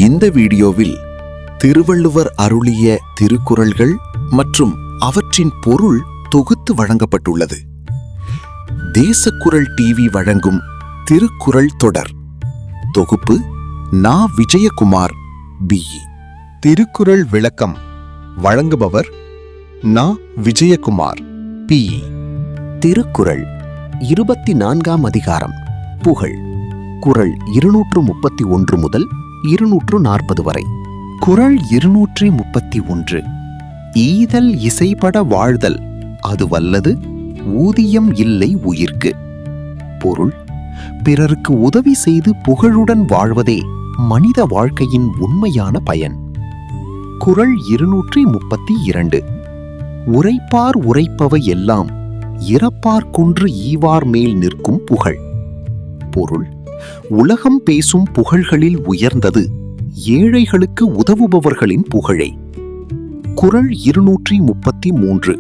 இந்த வீடியோவில் திருவள்ளுவர் அருளிய திருக்குறள்கள் மற்றும் அவற்றின் பொருள் தொகுத்து வழங்கப்பட்டுள்ளது. தேசக்குறள் டிவி வழங்கும் திருக்குறள் தொடர் தொகுப்பு நா. விஜயகுமார், BE. திருக்குறள் விளக்கம் வழங்குபவர் நா. விஜயகுமார், PE. திருக்குறள் 24ஆம் அதிகாரம் புகழ். குறள் 231 முதல் 240 வரை. குறள் 231. ஈதல் இசைபட வாழ்தல் அது வல்லது, ஊதியம் இல்லை உயிர்க்கு. பொருள்: பிறருக்கு உதவி செய்து புகழுடன் வாழ்வதே மனித வாழ்க்கையின் உண்மையான பயன். குறள் 232. உரைப்பார் உரைப்பவை எல்லாம் இறப்பார் குன்று ஈவார் மேல் நிற்கும் புகழ். பொருள்: உலகம் பேசும் புகழ்களில் உயர்ந்தது ஏழைகளுக்கு உதவுபவர்களின் புகழே. குறள் 233.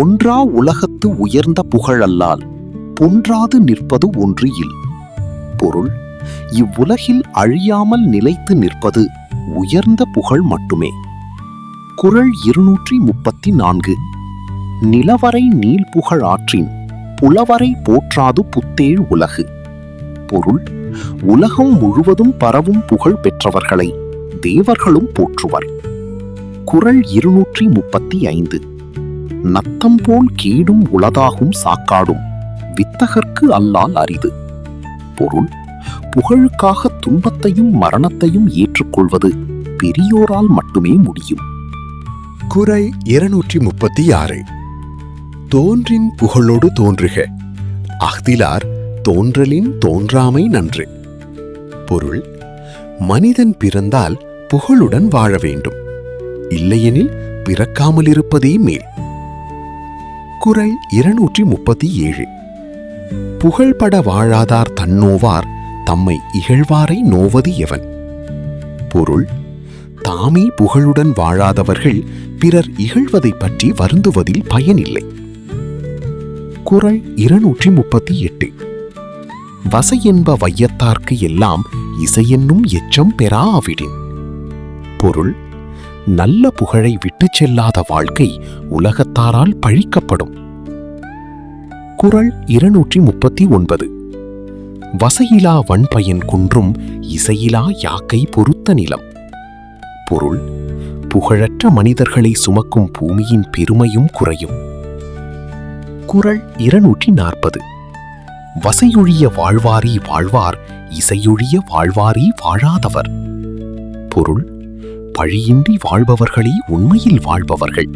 ஒன்றா உலகத்து உயர்ந்த புகழல்லால் பொன்றாது நிற்பது ஒன்று இல். பொருள்: இவ்வுலகில் அழியாமல் நிலைத்து நிற்பது உயர்ந்த புகழ் மட்டுமே. குறள் 234. நிலவரை நீள் புகழ் ஆற்றின் புலவரை போற்றாது புத்தேழ் உலகு. பொருள்: உலகம் முழுவதும் பரவும் புகழ் பெற்றவர்களை தேவர்களும் போற்றுவர். குறள் 235. நத்தம் போல் கேடும் உளதாகும் சாக்காடும் வித்தகர்க்கு அல்லால் அரிது. பொருள்: புகழுக்காக துன்பத்தையும் மரணத்தையும் ஏற்றுக்கொள்வது பெரியோரால் மட்டுமே முடியும். குறள் 236. தோன்றின் புகழோடு தோன்றுக, அஃதிலார் தோன்றலின் தோன்றாமை நன்று. பொருள்: மனிதன் பிறந்தால் புகழுடன் வாழ வேண்டும், இல்லையெனில் பிறக்காமல் இருப்பதே மேல். குறள் 237. புகழ்பட வாழாதார் தன்னோவார் தம்மை இகழ்வாரை நோவது எவன். பொருள்: தாமே புகழுடன் வாழாதவர்கள் பிறர் இகழ்வதை பற்றி வருந்துவதில் பயனில்லை. குறள் 238. வசையென்ப வையத்தார்க்கு எல்லாம் இசையென்னும் எச்சம் பெறா அவிடின். பொருள்: நல்ல புகழை விட்டுச் செல்லாத வாழ்க்கை உலகத்தாரால் பழிக்கப்படும். குறள் 239. வசையிலா வன்பயன் குன்றும் இசையிலா யாக்கை பொறுத்த நிலம். பொருள்: புகழற்ற மனிதர்களை சுமக்கும் பூமியின் பெருமையும் குறையும். குறள் 240. வசையொழிய வாழ்வாரி வாழ்வார், இசையொழிய வாழ்வாரி வாழாதவர். பொருள்: பழியின்றி வாழ்பவர்களே உண்மையில் வாழ்பவர்கள்,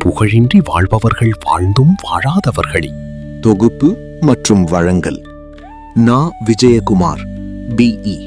புகழின்றி வாழ்பவர்கள் வாழ்ந்தும் வாழாதவர்களே. தொகுப்பு மற்றும் வழங்கல் நா. விஜயகுமார், BE.